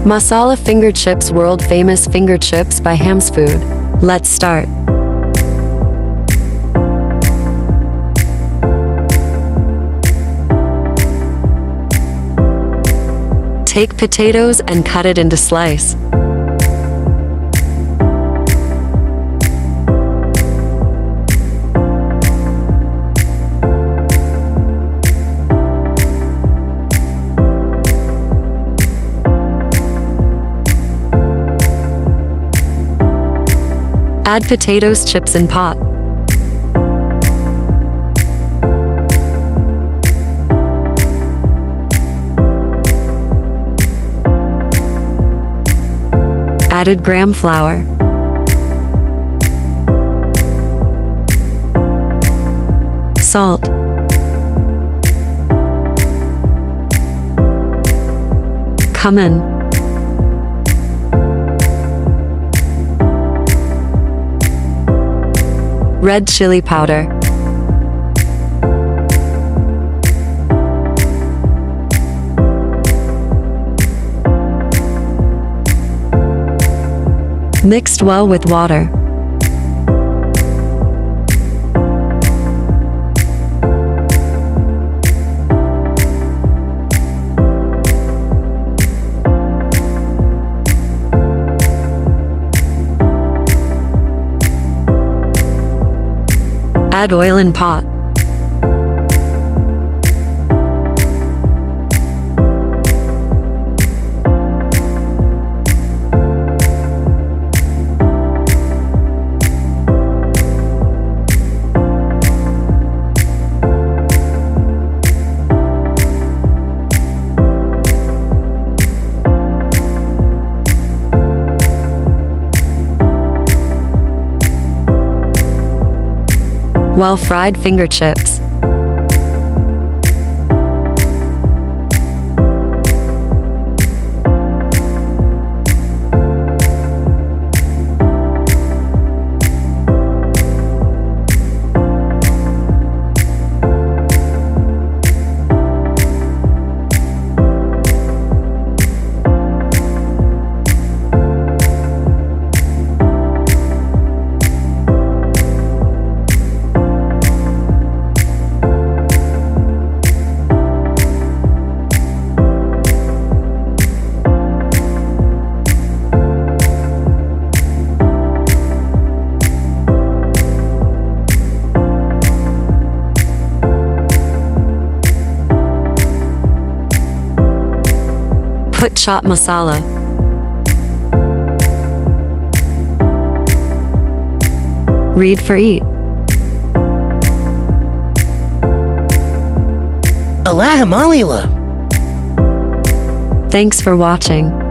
Masala finger chips, world famous finger chips by hamsfood. Let's start. Take potatoes and cut it into slice. Add potatoes chips in pot. Added gram flour. Salt. Cumin. Red chili powder. Mixed well with water. Add oil in pot. Well-fried finger chips. Put chaat masala. Read for eat. Alhamdulillah. Thanks for watching.